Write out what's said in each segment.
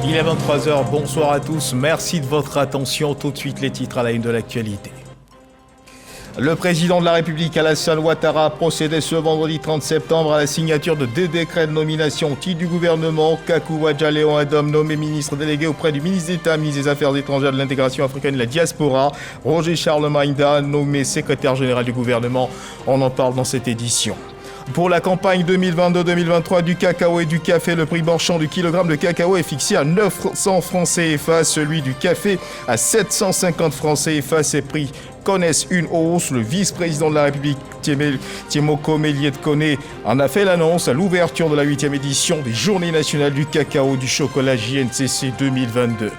Il est 23h, bonsoir à tous, merci de votre attention. Tout de suite les titres à la une de l'actualité. Le président de la République, Alassane Ouattara, procédait ce vendredi 30 septembre à la signature de 2 décrets de nomination au titre du gouvernement. Kakou Wadja Léon Adam, nommé ministre délégué auprès du ministre d'État, ministre des Affaires étrangères, de l'intégration africaine et de la diaspora. Roger Charlemagne Da, nommé secrétaire général du gouvernement. On en parle dans cette édition. Pour la campagne 2022-2023 du cacao et du café, le prix marchand du kilogramme de cacao est fixé à 900 francs CFA, celui du café à 750 francs CFA. Ces prix connaissent une hausse. Le vice-président de la République, Tiemoko Méliet-Koné, en a fait l'annonce à l'ouverture de la 8e édition des Journées nationales du cacao du chocolat JNCC 2022.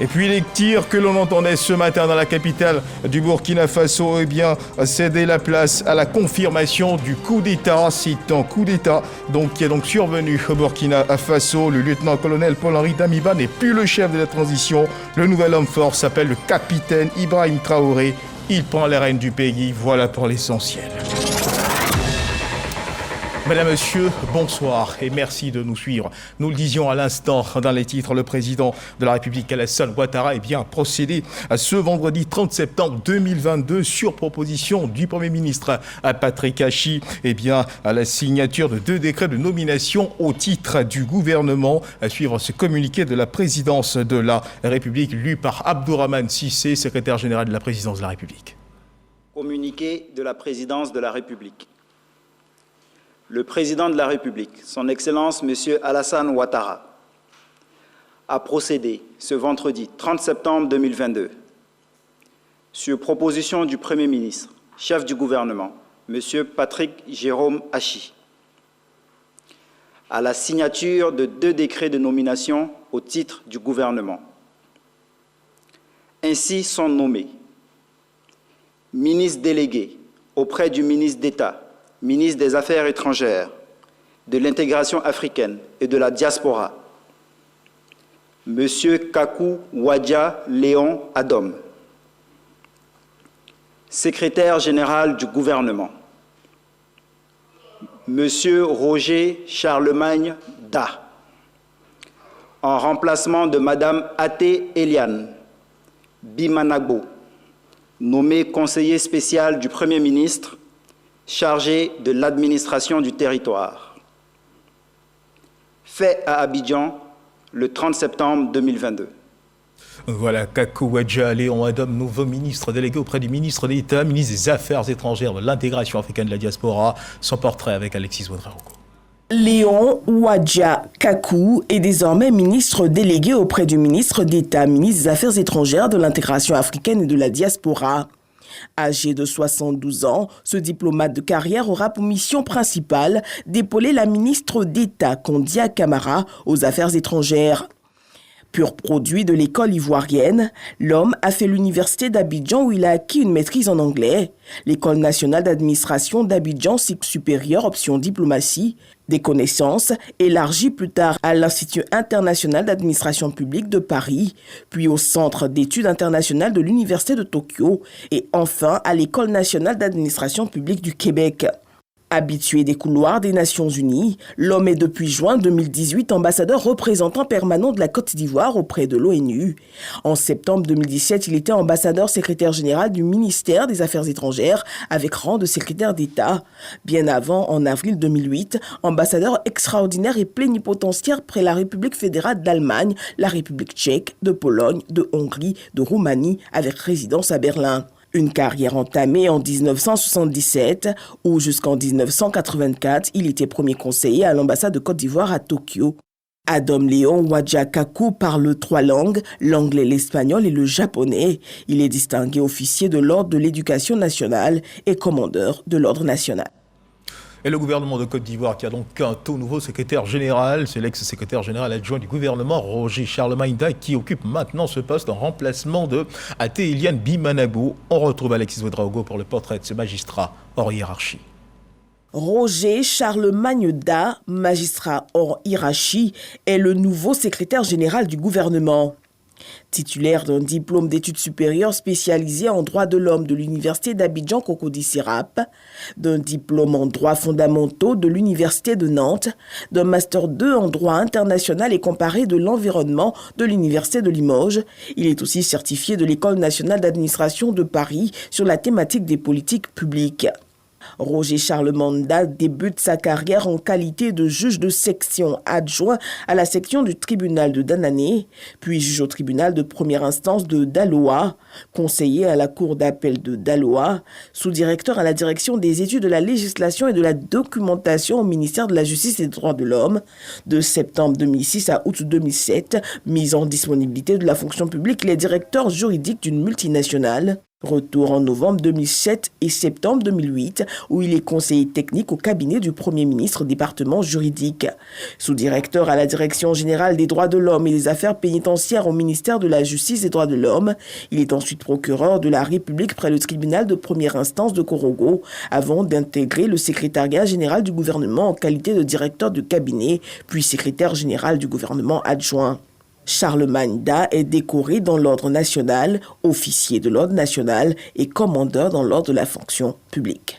Et puis les tirs que l'on entendait ce matin dans la capitale du Burkina Faso, cédaient la place à la confirmation du coup d'État. C'est un coup d'État qui est survenu au Burkina Faso. Le lieutenant-colonel Paul-Henri Damiba n'est plus le chef de la transition. Le nouvel homme fort s'appelle le capitaine Ibrahim Traoré. Il prend les rênes du pays. Voilà pour l'essentiel. Mesdames, Messieurs, bonsoir et merci de nous suivre. Nous le disions à l'instant dans les titres, le président de la République, Alassane Ouattara, procédé à ce vendredi 30 septembre 2022 sur proposition du Premier ministre Patrick Hachi, à la signature de 2 décrets de nomination au titre du gouvernement. À suivre ce communiqué de la présidence de la République lu par Abdourahmane Cissé, secrétaire général de la présidence de la République. Communiqué de la présidence de la République. Le président de la République, son Excellence M. Alassane Ouattara, a procédé ce vendredi 30 septembre 2022, sur proposition du Premier ministre, chef du gouvernement, M. Patrick Jérôme Hachi, à la signature de 2 décrets de nomination au titre du gouvernement. Ainsi sont nommés ministre délégué auprès du ministre d'État, ministre des Affaires étrangères, de l'intégration africaine et de la diaspora, M. Kakou Wadja Léon Adam, secrétaire général du gouvernement, M. Roger Charlemagne Da, en remplacement de Mme Até Eliane Bimanagbo, nommé conseiller spécial du Premier ministre, chargé de l'administration du territoire. Fait à Abidjan le 30 septembre 2022. Voilà, Kakou Wadja Léon Adam, nouveau ministre délégué auprès du ministre d'État, ministre des Affaires étrangères, de l'intégration africaine et de la diaspora. Son portrait avec Alexis Ouadraogo. Léon Wadja Kakou est désormais ministre délégué auprès du ministre d'État, ministre des Affaires étrangères, de l'intégration africaine et de la diaspora. Âgé de 72 ans, ce diplomate de carrière aura pour mission principale d'épauler la ministre d'État, Kondia Camara, aux affaires étrangères. Pur produit de l'école ivoirienne, l'homme a fait l'université d'Abidjan où il a acquis une maîtrise en anglais, l'école nationale d'administration d'Abidjan, cycle supérieur, option diplomatie, des connaissances élargies plus tard à l'Institut international d'administration publique de Paris, puis au Centre d'études internationales de l'Université de Tokyo et enfin à l'École nationale d'administration publique du Québec. Habitué des couloirs des Nations Unies, l'homme est depuis juin 2018 ambassadeur représentant permanent de la Côte d'Ivoire auprès de l'ONU. En septembre 2017, il était ambassadeur secrétaire général du ministère des Affaires étrangères avec rang de secrétaire d'État. Bien avant, en avril 2008, ambassadeur extraordinaire et plénipotentiaire près la République fédérale d'Allemagne, la République tchèque, de Pologne, de Hongrie, de Roumanie avec résidence à Berlin. Une carrière entamée en 1977 où jusqu'en 1984, il était premier conseiller à l'ambassade de Côte d'Ivoire à Tokyo. Adam Léon Wadja Kakou parle 3 langues, l'anglais, l'espagnol et le japonais. Il est distingué officier de l'Ordre de l'Éducation nationale et commandeur de l'Ordre national. Et le gouvernement de Côte d'Ivoire qui a donc un tout nouveau secrétaire général, c'est l'ex-secrétaire général adjoint du gouvernement, Roger Charlemagne Da, qui occupe maintenant ce poste en remplacement de Até Eliane Bimanagbo. On retrouve Alexis Ouadraogo pour le portrait de ce magistrat hors hiérarchie. Roger Charlemagne Da, magistrat hors hiérarchie, est le nouveau secrétaire général du gouvernement. Titulaire d'un diplôme d'études supérieures spécialisé en droit de l'homme de l'Université d'Abidjan Cocody Sirap, d'un diplôme en droits fondamentaux de l'Université de Nantes, d'un master 2 en droit international et comparé de l'environnement de l'Université de Limoges. Il est aussi certifié de l'École nationale d'administration de Paris sur la thématique des politiques publiques. Roger Charles Manda débute sa carrière en qualité de juge de section adjoint à la section du tribunal de Danané, puis juge au tribunal de première instance de Daloa, conseiller à la cour d'appel de Daloa, sous-directeur à la direction des études de la législation et de la documentation au ministère de la Justice et des Droits de l'Homme, de septembre 2006 à août 2007, mise en disponibilité de la fonction publique, il est directeur juridique d'une multinationale. Retour en novembre 2007 et septembre 2008, où il est conseiller technique au cabinet du Premier ministre, département juridique. Sous-directeur à la Direction générale des droits de l'homme et des affaires pénitentiaires au ministère de la Justice et des droits de l'homme, il est ensuite procureur de la République près le tribunal de première instance de Korogo, avant d'intégrer le secrétariat général du gouvernement en qualité de directeur de cabinet, puis secrétaire général du gouvernement adjoint. Charles Manda est décoré dans l'ordre national, officier de l'ordre national et commandeur dans l'ordre de la fonction publique.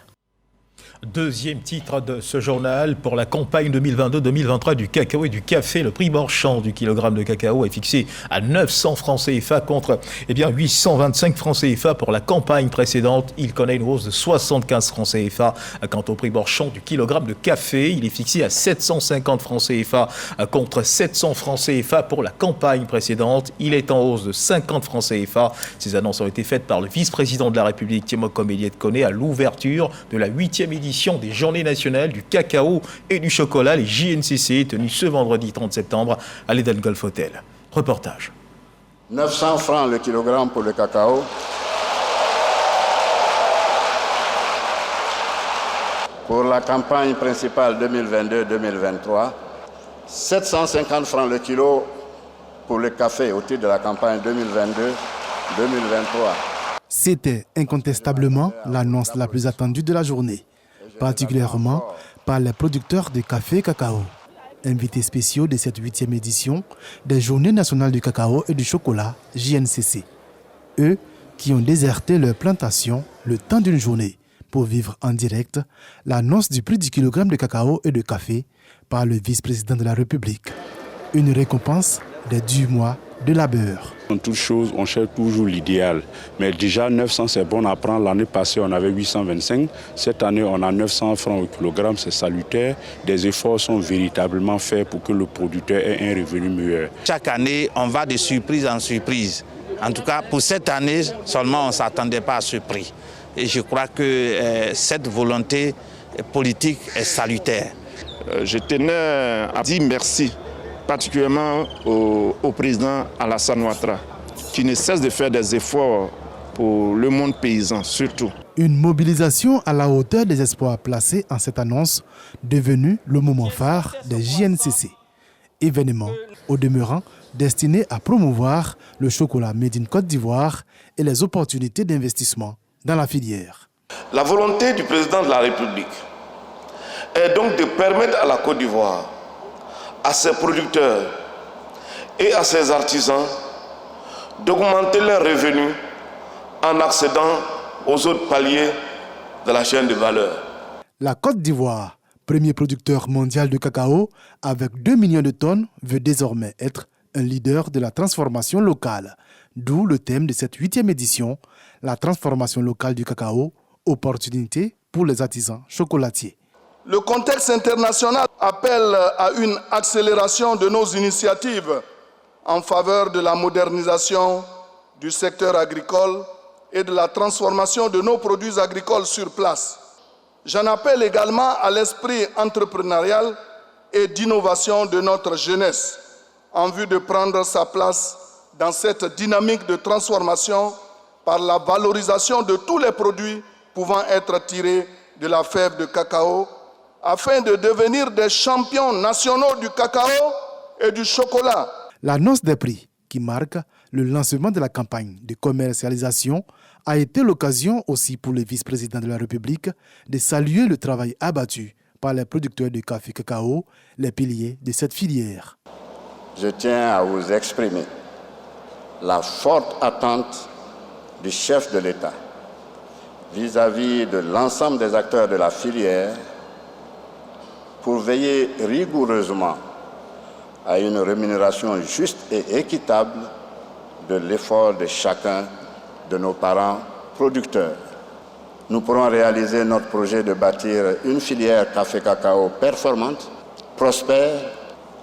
Deuxième titre de ce journal pour la campagne 2022-2023 du cacao et du café. Le prix marchand du kilogramme de cacao est fixé à 900 francs CFA contre 825 francs CFA pour la campagne précédente. Il connaît une hausse de 75 francs CFA. Quant au prix marchand du kilogramme de café, il est fixé à 750 francs CFA contre 700 francs CFA pour la campagne précédente. Il est en hausse de 50 francs CFA. Ces annonces ont été faites par le vice-président de la République, Tiemokom Eliette-Koné, à l'ouverture de la 8e édition des Journées nationales du cacao et du chocolat, les JNCC, tenues ce vendredi 30 septembre à l'Eden Golf Hotel. Reportage. 900 francs le kilogramme pour le cacao. Pour la campagne principale 2022-2023, 750 francs le kilo pour le café au titre de la campagne 2022-2023. C'était incontestablement l'annonce la plus attendue de la journée, particulièrement par les producteurs de café et cacao. Invités spéciaux de cette 8e édition des Journées nationales du cacao et du chocolat, JNCC. Eux qui ont déserté leur plantation le temps d'une journée pour vivre en direct l'annonce du prix du kilogramme de cacao et de café par le vice-président de la République. Une récompense des 10 mois de labeur. En toute chose, on cherche toujours l'idéal. Mais déjà, 900, c'est bon à prendre. L'année passée, on avait 825. Cette année, on a 900 francs au kilogramme. C'est salutaire. Des efforts sont véritablement faits pour que le producteur ait un revenu meilleur. Chaque année, on va de surprise en surprise. En tout cas, pour cette année, seulement, on ne s'attendait pas à ce prix. Et je crois que cette volonté politique est salutaire. Je tenais à dire merci, particulièrement au président Alassane Ouattara, qui ne cesse de faire des efforts pour le monde paysan, surtout. Une mobilisation à la hauteur des espoirs placés en cette annonce, devenue le moment phare des JNCC. Événement, au demeurant, destiné à promouvoir le chocolat made in Côte d'Ivoire et les opportunités d'investissement dans la filière. La volonté du président de la République est donc de permettre à la Côte d'Ivoire, à ses producteurs et à ses artisans d'augmenter leurs revenus en accédant aux autres paliers de la chaîne de valeur. La Côte d'Ivoire, premier producteur mondial de cacao avec 2 millions de tonnes, veut désormais être un leader de la transformation locale. D'où le thème de cette 8e édition, la transformation locale du cacao, opportunité pour les artisans chocolatiers. Le contexte international appelle à une accélération de nos initiatives en faveur de la modernisation du secteur agricole et de la transformation de nos produits agricoles sur place. J'en appelle également à l'esprit entrepreneurial et d'innovation de notre jeunesse en vue de prendre sa place dans cette dynamique de transformation par la valorisation de tous les produits pouvant être tirés de la fève de cacao afin de devenir des champions nationaux du cacao et du chocolat. L'annonce des prix, qui marque le lancement de la campagne de commercialisation, a été l'occasion aussi pour le vice-président de la République de saluer le travail abattu par les producteurs de café et cacao, les piliers de cette filière. Je tiens à vous exprimer la forte attente du chef de l'État vis-à-vis de l'ensemble des acteurs de la filière pour veiller rigoureusement à une rémunération juste et équitable de l'effort de chacun de nos parents producteurs. Nous pourrons réaliser notre projet de bâtir une filière café-cacao performante, prospère,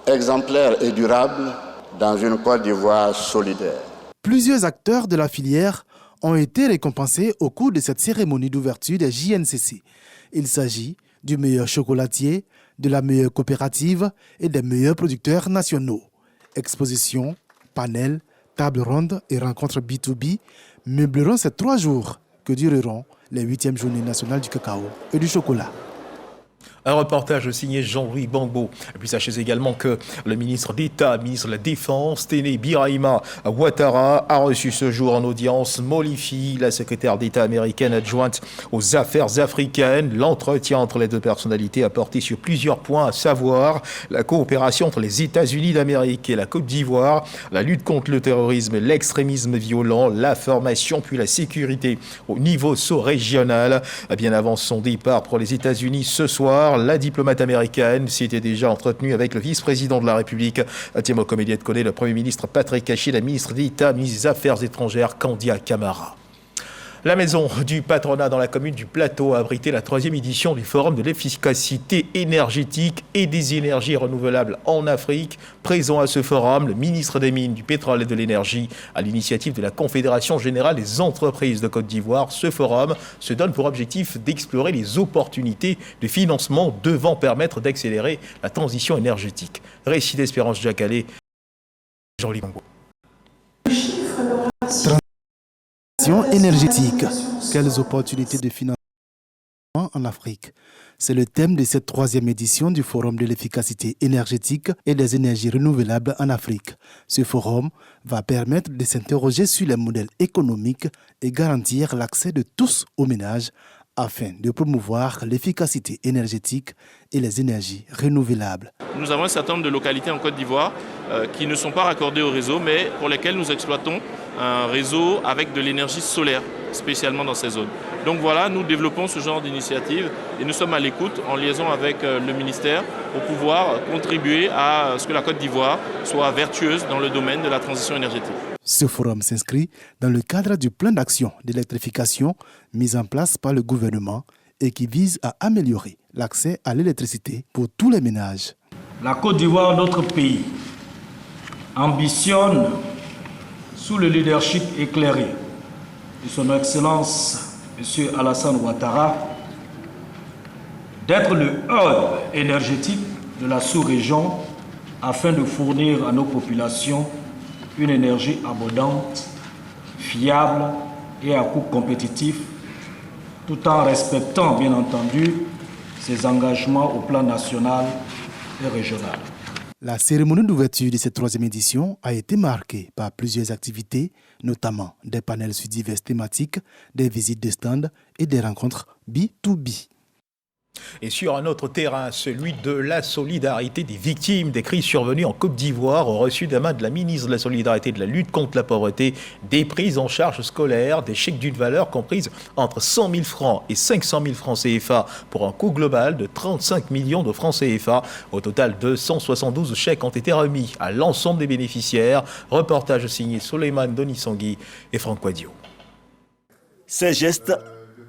exemplaire et durable dans une Côte d'Ivoire solidaire. Plusieurs acteurs de la filière ont été récompensés au cours de cette cérémonie d'ouverture des JNCC. Il s'agit du meilleur chocolatier, de la meilleure coopérative et des meilleurs producteurs nationaux. Exposition, panel, table ronde et rencontres B2B meubleront ces 3 jours que dureront les 8e journées nationales du cacao et du chocolat. Un reportage signé Jean-Louis Bambo. Et puis sachez également que le ministre d'État, ministre de la Défense, Téné Birahima Ouattara, a reçu ce jour en audience Molifi, la secrétaire d'État américaine adjointe aux affaires africaines. L'entretien entre les deux personnalités a porté sur plusieurs points, à savoir la coopération entre les États-Unis d'Amérique et la Côte d'Ivoire, la lutte contre le terrorisme et l'extrémisme violent, la formation puis la sécurité au niveau sous-régional. Bien avant son départ pour les États-Unis ce soir, la diplomate américaine s'était déjà entretenue avec le vice-président de la République, Tiamo Komédiet-Kone, le Premier ministre Patrick Kachi, la ministre d'État, ministre des Affaires étrangères, Kandia Camara. La maison du patronat dans la commune du Plateau a abrité la 3e édition du Forum de l'efficacité énergétique et des énergies renouvelables en Afrique. Présent à ce forum, le ministre des Mines, du Pétrole et de l'Énergie, à l'initiative de la Confédération générale des entreprises de Côte d'Ivoire. Ce forum se donne pour objectif d'explorer les opportunités de financement devant permettre d'accélérer la transition énergétique. Récit d'Espérance Jacalé, Jean-Louis Bongo. Énergétique. Quelles opportunités de financement en Afrique? C'est le thème de cette 3e édition du Forum de l'efficacité énergétique et des énergies renouvelables en Afrique. Ce forum va permettre de s'interroger sur les modèles économiques et garantir l'accès de tous aux ménages afin de promouvoir l'efficacité énergétique et les énergies renouvelables. Nous avons un certain nombre de localités en Côte d'Ivoire qui ne sont pas raccordées au réseau, mais pour lesquelles nous exploitons un réseau avec de l'énergie solaire, spécialement dans ces zones. Donc voilà, nous développons ce genre d'initiative et nous sommes à l'écoute en liaison avec le ministère pour pouvoir contribuer à ce que la Côte d'Ivoire soit vertueuse dans le domaine de la transition énergétique. Ce forum s'inscrit dans le cadre du plan d'action d'électrification mis en place par le gouvernement et qui vise à améliorer l'accès à l'électricité pour tous les ménages. La Côte d'Ivoire, notre pays, ambitionne, sous le leadership éclairé de son Excellence M. Alassane Ouattara, d'être le hub énergétique de la sous-région afin de fournir à nos populations une énergie abondante, fiable et à coût compétitif, tout en respectant, bien entendu, ses engagements au plan national et régional. La cérémonie d'ouverture de cette 3e édition a été marquée par plusieurs activités, notamment des panels sur diverses thématiques, des visites de stands et des rencontres B2B. Et sur un autre terrain, celui de la solidarité des victimes des crises survenues en Côte d'Ivoire, ont reçu de la main de la ministre de la Solidarité et de la lutte contre la pauvreté des prises en charge scolaires, des chèques d'une valeur comprise entre 100 000 francs et 500 000 francs CFA pour un coût global de 35 millions de francs CFA. Au total, 272 chèques ont été remis à l'ensemble des bénéficiaires. Reportage signé Soleiman Donisangui et Franck Quadio. Ces gestes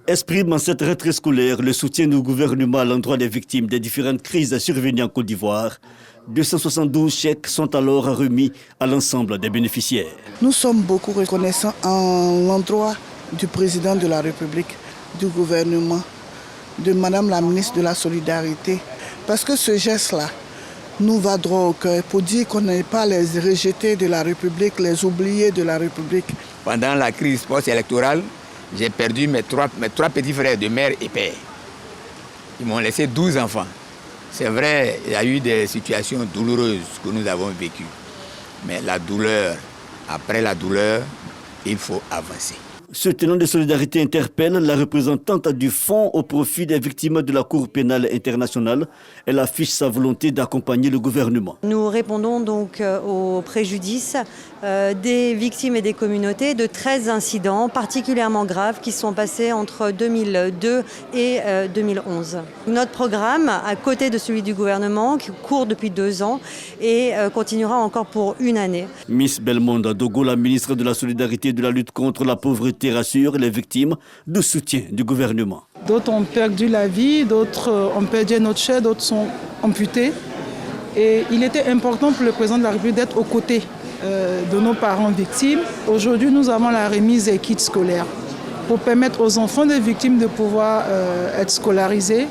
exprime en cette rentrée scolaire le soutien du gouvernement à l'endroit des victimes des différentes crises survenues en Côte d'Ivoire. 272 chèques sont alors remis à l'ensemble des bénéficiaires. Nous sommes beaucoup reconnaissants en l'endroit du président de la République, du gouvernement, de Madame la ministre de la Solidarité, parce que ce geste-là nous va droit au cœur pour dire qu'on n'est pas les rejetés de la République, les oubliés de la République. Pendant la crise post-électorale, j'ai perdu mes trois petits frères de mère et père. Ils m'ont laissé 12 enfants. C'est vrai, il y a eu des situations douloureuses que nous avons vécues. Mais la douleur, après la douleur, il faut avancer. Ce tenant de solidarité interpelle la représentante du Fonds au profit des victimes de la Cour pénale internationale. Elle affiche sa volonté d'accompagner le gouvernement. Nous répondons donc aux préjudices des victimes et des communautés de 13 incidents particulièrement graves qui sont passés entre 2002 et 2011. Notre programme, à côté de celui du gouvernement, qui court depuis 2 ans et continuera encore pour 1 année. Miss Belmonda Dogo, la ministre de la Solidarité et de la lutte contre la pauvreté, rassure les victimes de soutien du gouvernement. D'autres ont perdu la vie, d'autres ont perdu un autre chair, d'autres sont amputés. Et il était important pour le président de la République d'être aux côtés de nos parents victimes. Aujourd'hui, nous avons la remise des kits scolaires pour permettre aux enfants des victimes de pouvoir être scolarisés,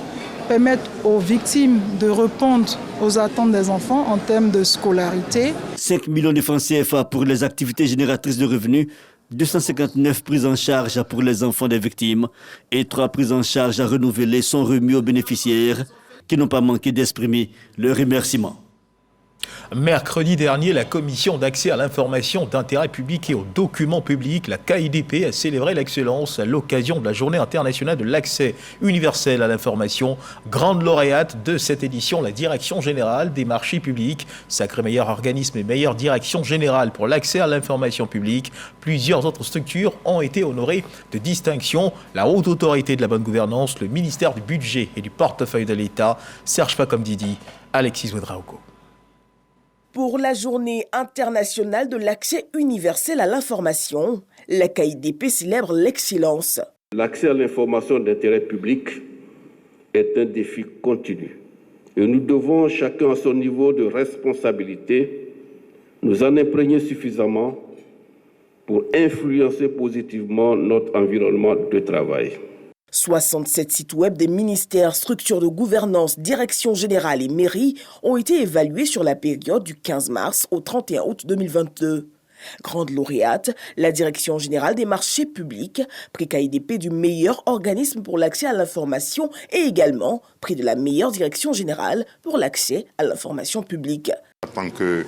permettre aux victimes de répondre aux attentes des enfants en termes de scolarité. 5 millions de francs CFA pour les activités génératrices de revenus, 259 prises en charge pour les enfants des victimes et 3 prises en charge à renouveler sont remis aux bénéficiaires qui n'ont pas manqué d'exprimer leur remerciement. Mercredi dernier, la Commission d'accès à l'information d'intérêt public et aux documents publics, la KIDP, a célébré l'excellence à l'occasion de la Journée internationale de l'accès universel à l'information. Grande lauréate de cette édition, la Direction générale des marchés publics, sacré meilleur organisme et meilleure direction générale pour l'accès à l'information publique. Plusieurs autres structures ont été honorées de distinctions. La Haute Autorité de la Bonne Gouvernance, le ministère du Budget et du Portefeuille de l'État. Serge Pacom-Didi, Alexis Ouedraogo. Pour la Journée internationale de l'accès universel à l'information, la KIDP célèbre l'excellence. L'accès à l'information d'intérêt public est un défi continu. Et nous devons, chacun à son niveau de responsabilité, nous en imprégner suffisamment pour influencer positivement notre environnement de travail. 67 sites web des ministères, structures de gouvernance, direction générale et mairies ont été évalués sur la période du 15 mars au 31 août 2022. Grande lauréate, la Direction générale des marchés publics, prix KIDP du meilleur organisme pour l'accès à l'information et également prix de la meilleure direction générale pour l'accès à l'information publique. En tant que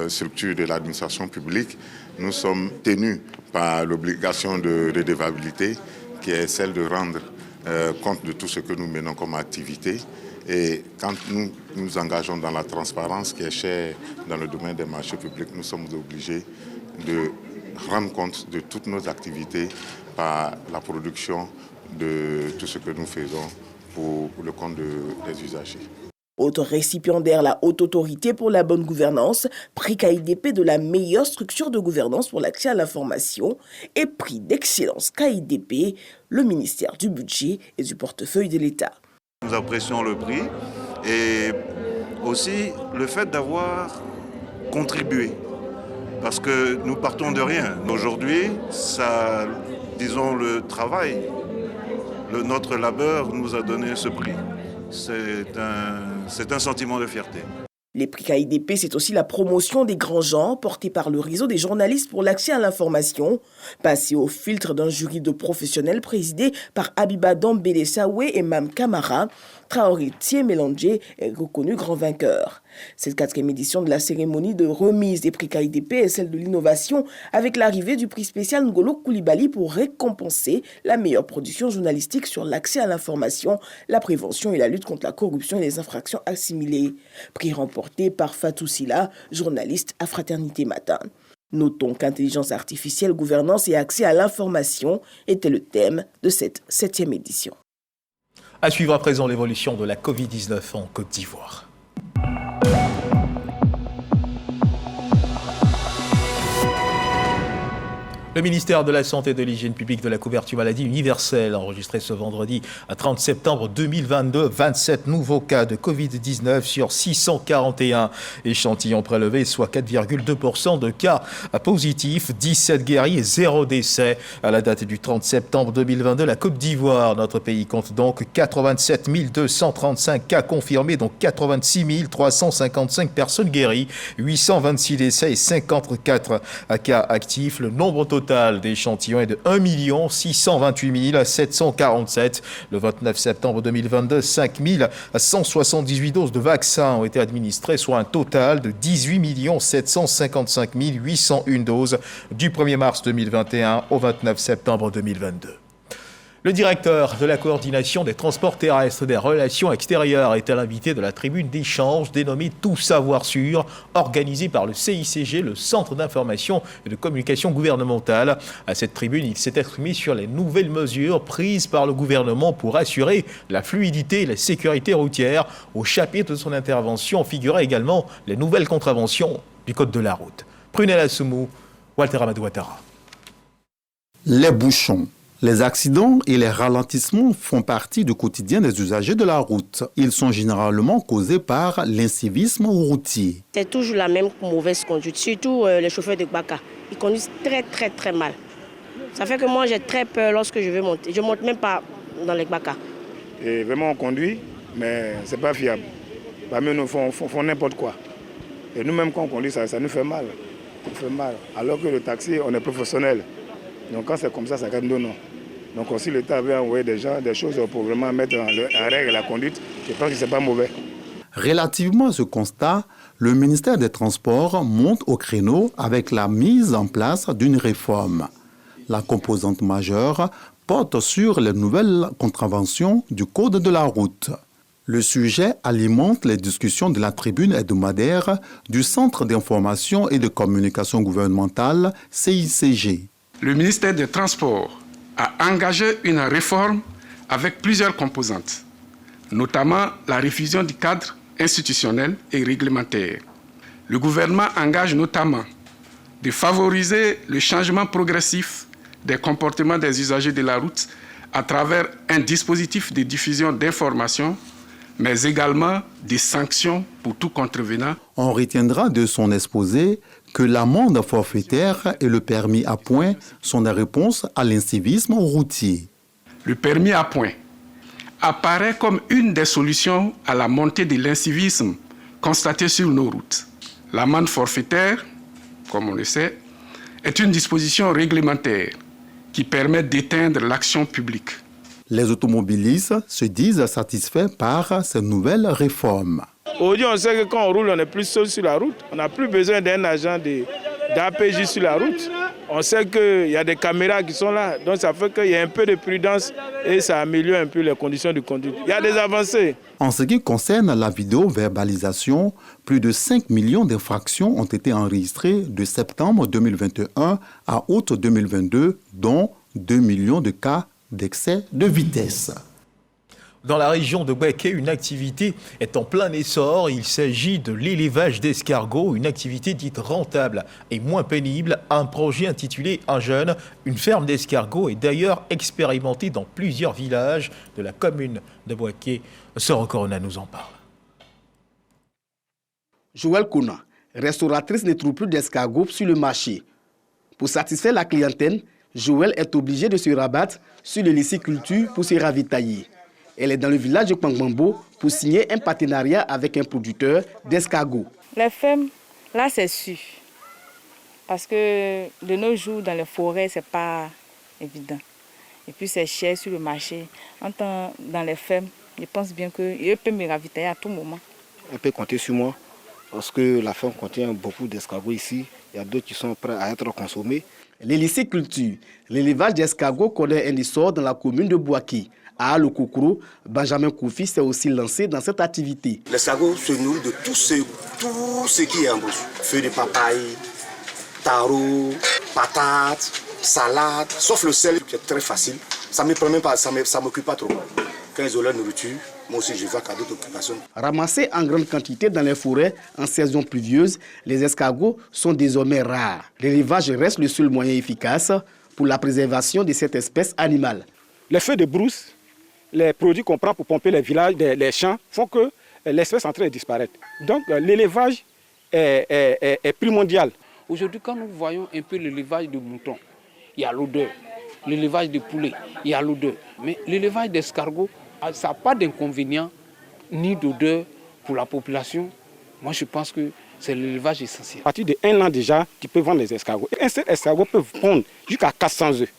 structure de l'administration publique, nous sommes tenus par l'obligation de redevabilité qui est celle de rendre compte de tout ce que nous menons comme activité. Et quand nous nous engageons dans la transparence qui est chère dans le domaine des marchés publics, nous sommes obligés de rendre compte de toutes nos activités par la production de tout ce que nous faisons pour le compte des usagers. Autre récipiendaire, la Haute Autorité pour la Bonne Gouvernance, prix KIDP de la meilleure structure de gouvernance pour l'accès à l'information et prix d'excellence KIDP, le ministère du Budget et du Portefeuille de l'État. Nous apprécions le prix et aussi le fait d'avoir contribué, parce que nous partons de rien. Aujourd'hui, disons le travail, notre labeur nous a donné ce prix. C'est un sentiment de fierté. Les prix KIDP, c'est aussi la promotion des grands genres portés par le réseau des journalistes pour l'accès à l'information, passé au filtre d'un jury de professionnels présidé par Abiba Dambélé Saoué et Mam Kamara. Traoré Thié Mélangé est reconnu grand vainqueur. Cette 4e édition de la cérémonie de remise des prix KIDP est celle de l'innovation avec l'arrivée du prix spécial Ngolo Koulibaly pour récompenser la meilleure production journalistique sur l'accès à l'information, la prévention et la lutte contre la corruption et les infractions assimilées. Prix remporté par Fatou Silla, journaliste à Fraternité Matin. Notons qu'intelligence artificielle, gouvernance et accès à l'information était le thème de cette 7e édition. À suivre à présent l'évolution de la Covid-19 en Côte d'Ivoire. Le ministère de la Santé et de l'Hygiène publique de la couverture maladie universelle a enregistré ce vendredi 30 septembre 2022 27 nouveaux cas de Covid-19 sur 641 échantillons prélevés, soit 4,2% de cas positifs, 17 guéris et 0 décès. À la date du 30 septembre 2022, la Côte d'Ivoire, notre pays, compte donc 87 235 cas confirmés, dont 86 355 personnes guéries, 826 décès et 54 cas actifs. Le nombre total total d'échantillons est de 1 628 747. Le 29 septembre 2022, 5 178 doses de vaccins ont été administrées, soit un total de 18 755 801 doses du 1er mars 2021 au 29 septembre 2022. Le directeur de la coordination des transports terrestres et des relations extérieures était l'invité de la tribune d'échange dénommée Tout savoir sûr, organisée par le CICG, le Centre d'information et de communication gouvernementale. À cette tribune, il s'est exprimé sur les nouvelles mesures prises par le gouvernement pour assurer la fluidité et la sécurité routière. Au chapitre de son intervention figuraient également les nouvelles contraventions du code de la route. Prunella Assoumou, Walter Amadou Ouattara. Les bouchons, les accidents et les ralentissements font partie du quotidien des usagers de la route. Ils sont généralement causés par l'incivisme routier. C'est toujours la même mauvaise conduite, surtout les chauffeurs de Gbaka. Ils conduisent très mal. Ça fait que moi j'ai très peur lorsque je veux monter. Je ne monte même pas dans les Gbaka. Et vraiment on conduit, mais ce n'est pas fiable. Parmi nous font n'importe quoi. Et nous-mêmes quand on conduit, ça nous fait mal. Ça fait mal. Alors que le taxi, on est professionnel. Donc quand c'est comme ça gagne nos noms. Donc si l'État avait envoyé des choses pour vraiment mettre en règle la conduite, je pense que ce n'est pas mauvais. Relativement à ce constat, le ministère des Transports monte au créneau avec la mise en place d'une réforme. La composante majeure porte sur les nouvelles contraventions du Code de la route. Le sujet alimente les discussions de la tribune hebdomadaire du Centre d'information et de communication gouvernementale CICG. Le ministère des Transports a engagé une réforme avec plusieurs composantes, notamment la révision du cadre institutionnel et réglementaire. Le gouvernement engage notamment de favoriser le changement progressif des comportements des usagers de la route à travers un dispositif de diffusion d'informations, mais également des sanctions pour tout contrevenant. On retiendra de son exposé que l'amende forfaitaire et le permis à points sont des réponses à l'incivisme routier. Le permis à points apparaît comme une des solutions à la montée de l'incivisme constatée sur nos routes. L'amende forfaitaire, comme on le sait, est une disposition réglementaire qui permet d'éteindre l'action publique. Les automobilistes se disent satisfaits par ces nouvelles réformes. Aujourd'hui, on sait que quand on roule, on est plus seul sur la route. On n'a plus besoin d'un agent d'APJ sur la route. On sait qu'il y a des caméras qui sont là. Donc ça fait qu'il y a un peu de prudence et ça améliore un peu les conditions de conduite. Il y a des avancées. En ce qui concerne la vidéo-verbalisation, plus de 5 millions d'infractions ont été enregistrées de septembre 2021 à août 2022, dont 2 millions de cas d'excès de vitesse. Dans la région de Bouaké, une activité est en plein essor. Il s'agit de l'élevage d'escargots, une activité dite rentable et moins pénible. Un projet intitulé Un jeune, une ferme d'escargots est d'ailleurs expérimenté dans plusieurs villages de la commune de Bouaké. Soro Corona nous en parle. Joël Kouna, restauratrice, ne trouve plus d'escargots sur le marché. Pour satisfaire la clientèle, Joël est obligé de se rabattre sur les licicultures pour se ravitailler. Elle est dans le village de Kwangbambo pour signer un partenariat avec un producteur d'escargots. Les fermes, là c'est sûr. Parce que de nos jours, dans les forêts, ce n'est pas évident. Et puis c'est cher sur le marché. En temps, dans les fermes, je pense bien qu'elle peut me ravitailler à tout moment. Elle peut compter sur moi parce que la ferme contient beaucoup d'escargots ici. Il y a d'autres qui sont prêts à être consommés. Les licicultures, l'élevage d'escargots connaît un essor dans la commune de Bouaké. À Alokokro, Benjamin Koufi s'est aussi lancé dans cette activité. L'escargot se nourrit de tout ce qui est en bouche. Feuilles de papaye, taro, patates, salade, sauf le sel qui est très facile. Ça ne me prend même pas, ça ne m'occupe pas trop. Quand ils ont leur nourriture, moi aussi je vais à d'autres occupations. Ramassés en grande quantité dans les forêts en saison pluvieuse, les escargots sont désormais rares. L'élevage reste le seul moyen efficace pour la préservation de cette espèce animale. Les feux de brousse, les produits qu'on prend pour pomper les villages, les champs, font que l'espèce est en train de disparaître. Donc l'élevage est primordial. Aujourd'hui, quand nous voyons un peu l'élevage de moutons, il y a l'odeur. L'élevage de poulets, il y a l'odeur. Mais l'élevage d'escargots, ça n'a pas d'inconvénient ni d'odeur pour la population. Moi, je pense que c'est l'élevage essentiel. À partir de 1 an déjà, tu peux vendre les escargots. Un seul escargot peut pondre jusqu'à 400 œufs.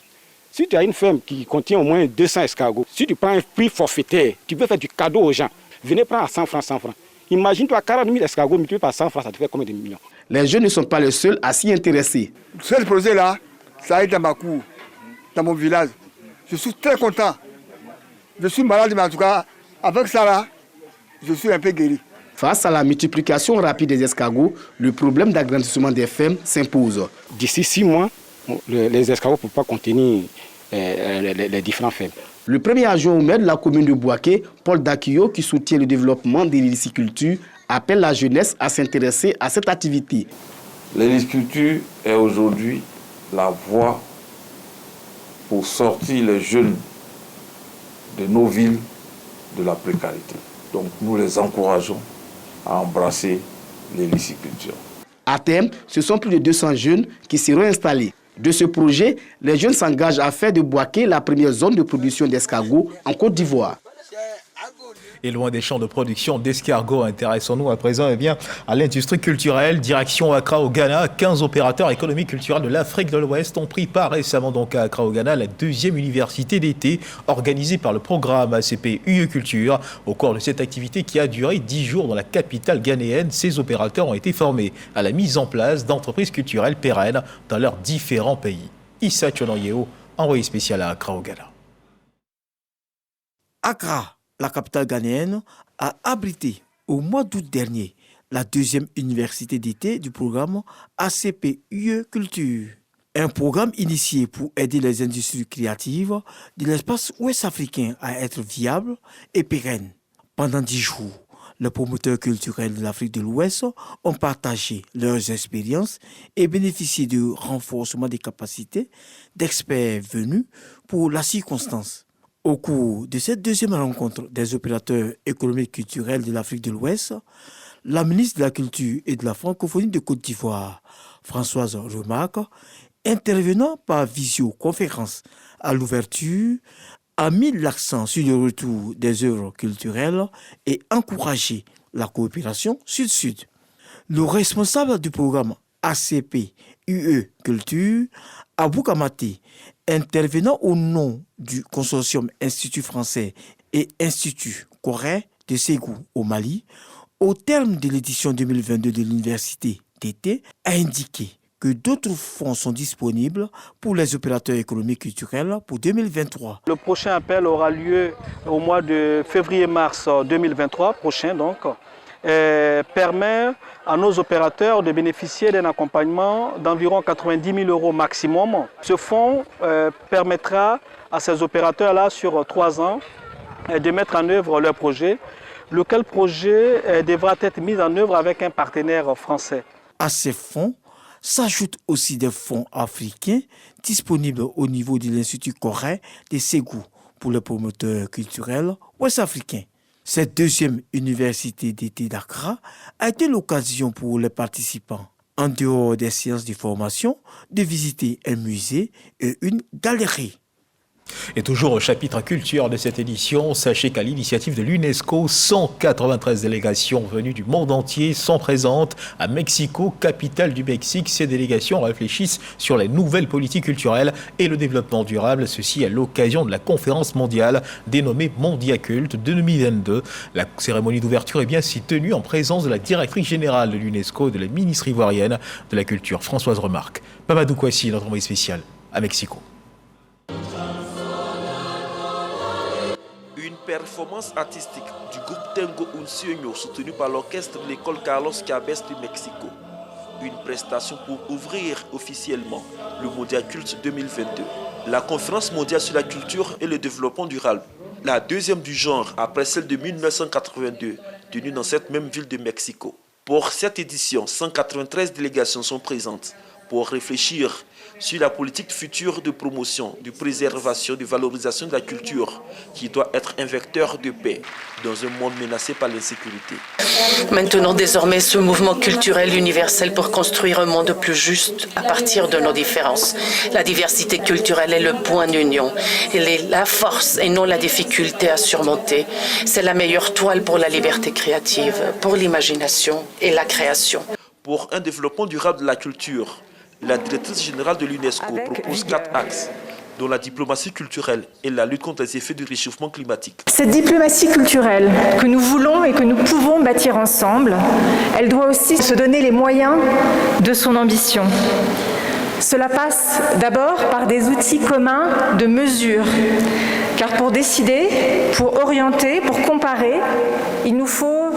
Si tu as une ferme qui contient au moins 200 escargots, si tu prends un prix forfaitaire, tu peux faire du cadeau aux gens. Venez prendre à 100 francs, 100 francs. Imagine-toi 40 000 escargots multipliés par 100 francs, ça te fait combien de millions? Les jeunes ne sont pas les seuls à s'y intéresser. Ce projet-là, ça a été dans ma cour, dans mon village. Je suis très content. Je suis malade, mais en tout cas, avec ça là, je suis un peu guéri. Face à la multiplication rapide des escargots, le problème d'agrandissement des fermes s'impose. D'ici 6 mois, les escargots ne peuvent pas contenir les différentes fermes. Le premier adjoint au maire de la commune de Bouaké, Paul Dakio, qui soutient le développement de l'héliciculture, appelle la jeunesse à s'intéresser à cette activité. L'héliciculture est aujourd'hui la voie pour sortir les jeunes de nos villes de la précarité. Donc nous les encourageons à embrasser l'héliciculture. À terme, ce sont plus de 200 jeunes qui seront installés. De ce projet, les jeunes s'engagent à faire de Bouaké la première zone de production d'escargots en Côte d'Ivoire. Et loin des champs de production d'escargots, intéressons-nous à présent à l'industrie culturelle. Direction Accra au Ghana, 15 opérateurs économiques culturels de l'Afrique de l'Ouest ont pris part récemment donc à Accra au Ghana, la deuxième université d'été organisée par le programme ACP UE Culture. Au cours de cette activité qui a duré 10 jours dans la capitale ghanéenne, ces opérateurs ont été formés à la mise en place d'entreprises culturelles pérennes dans leurs différents pays. Issa Chonoyeo, envoyé spécial à Accra au Ghana. Accra, la capitale ghanéenne, a abrité au mois d'août dernier la deuxième université d'été du programme ACP UE Culture. Un programme initié pour aider les industries créatives de l'espace ouest africain à être viables et pérennes. Pendant 10 jours, les promoteurs culturels de l'Afrique de l'Ouest ont partagé leurs expériences et bénéficié du renforcement des capacités d'experts venus pour la circonstance. Au cours de cette deuxième rencontre des opérateurs économiques culturels de l'Afrique de l'Ouest, la ministre de la Culture et de la Francophonie de Côte d'Ivoire, Françoise Remarque, intervenant par visioconférence à l'ouverture, a mis l'accent sur le retour des œuvres culturelles et encouragé la coopération sud-sud. Le responsable du programme ACP UE Culture, Abou Kamati, intervenant au nom du consortium Institut français et Institut coréen de Ségou au Mali, au terme de l'édition 2022 de l'université d'été, a indiqué que d'autres fonds sont disponibles pour les opérateurs économiques culturels pour 2023. Le prochain appel aura lieu au mois de février-mars 2023, prochain donc, permet à nos opérateurs de bénéficier d'un accompagnement d'environ 90 000 € maximum. Ce fonds permettra à ces opérateurs-là sur 3 ans de mettre en œuvre leur projet, lequel projet devra être mis en œuvre avec un partenaire français. À ces fonds s'ajoutent aussi des fonds africains disponibles au niveau de l'Institut coréen de Ségou pour les promoteurs culturels ouest-africains. Cette deuxième université d'été d'Accra a été l'occasion pour les participants, en dehors des séances de formation, de visiter un musée et une galerie. Et toujours au chapitre culture de cette édition, sachez qu'à l'initiative de l'UNESCO, 193 délégations venues du monde entier sont présentes à Mexico, capitale du Mexique. Ces délégations réfléchissent sur les nouvelles politiques culturelles et le développement durable, ceci à l'occasion de la conférence mondiale dénommée Mondiaculte 2022. La cérémonie d'ouverture est bien si tenue en présence de la directrice générale de l'UNESCO et de la ministre ivoirienne de la Culture, Françoise Remarque. Mamadou Kouassi, notre envoyé spécial à Mexico. Une performance artistique du groupe Tengo Un Sueño soutenu par l'orchestre de l'école Carlos Cabes du Mexico. Une prestation pour ouvrir officiellement le Mondiaculte 2022. La conférence mondiale sur la culture et le développement durable. La deuxième du genre après celle de 1982, tenue dans cette même ville de Mexico. Pour cette édition, 193 délégations sont présentes pour réfléchir sur la politique future de promotion, de préservation, de valorisation de la culture qui doit être un vecteur de paix dans un monde menacé par l'insécurité. Maintenant désormais ce mouvement culturel universel pour construire un monde plus juste à partir de nos différences. La diversité culturelle est le point d'union. Elle est la force et non la difficulté à surmonter. C'est la meilleure toile pour la liberté créative, pour l'imagination et la création. pour un développement durable de la culture. La directrice générale de l'UNESCO propose 4 axes, dont la diplomatie culturelle et la lutte contre les effets du réchauffement climatique. Cette diplomatie culturelle que nous voulons et que nous pouvons bâtir ensemble, elle doit aussi se donner les moyens de son ambition. Cela passe d'abord par des outils communs de mesure, car pour décider, pour orienter, pour comparer, il nous faut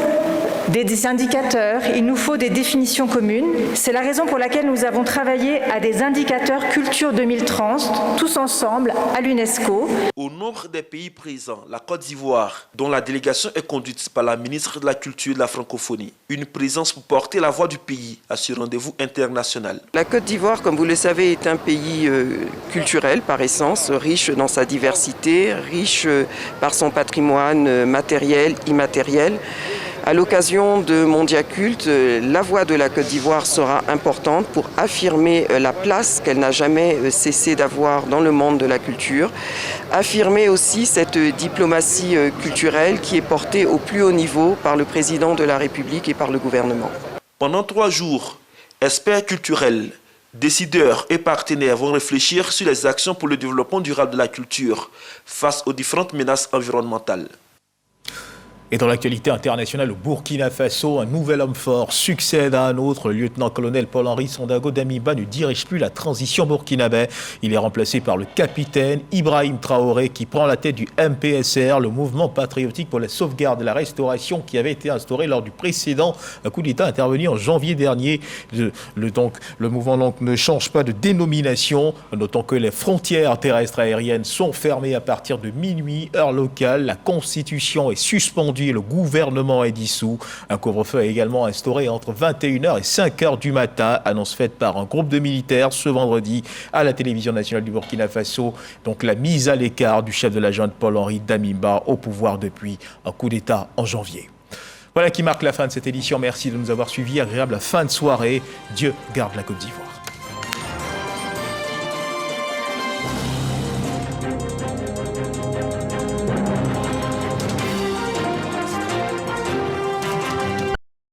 des indicateurs, il nous faut des définitions communes. C'est la raison pour laquelle nous avons travaillé à des indicateurs Culture 2030, tous ensemble, à l'UNESCO. Au nombre des pays présents, la Côte d'Ivoire, dont la délégation est conduite par la ministre de la Culture et de la Francophonie, une présence pour porter la voix du pays à ce rendez-vous international. La Côte d'Ivoire, comme vous le savez, est un pays culturel par essence, riche dans sa diversité, riche par son patrimoine matériel, immatériel. À l'occasion de Mondiaculte, la voix de la Côte d'Ivoire sera importante pour affirmer la place qu'elle n'a jamais cessé d'avoir dans le monde de la culture, affirmer aussi cette diplomatie culturelle qui est portée au plus haut niveau par le président de la République et par le gouvernement. Pendant 3 jours, experts culturels, décideurs et partenaires vont réfléchir sur les actions pour le développement durable de la culture face aux différentes menaces environnementales. Et dans l'actualité internationale, au Burkina Faso, un nouvel homme fort succède à un autre. Le lieutenant-colonel Paul-Henri Sandaogo Damiba ne dirige plus la transition burkinabé. Il est remplacé par le capitaine Ibrahim Traoré qui prend la tête du MPSR, le mouvement patriotique pour la sauvegarde et la restauration qui avait été instauré lors du précédent coup d'État intervenu en janvier dernier. Le mouvement ne change pas de dénomination. Notons que les frontières terrestres aériennes sont fermées à partir de minuit, heure locale. La Constitution est suspendue. Le gouvernement est dissous. Un couvre-feu est également instauré entre 21h et 5h du matin. Annonce faite par un groupe de militaires ce vendredi à la télévision nationale du Burkina Faso. Donc la mise à l'écart du chef de la junte Paul-Henri Damiba au pouvoir depuis un coup d'État en janvier. Voilà qui marque la fin de cette édition. Merci de nous avoir suivis. Agréable fin de soirée. Dieu garde la Côte d'Ivoire.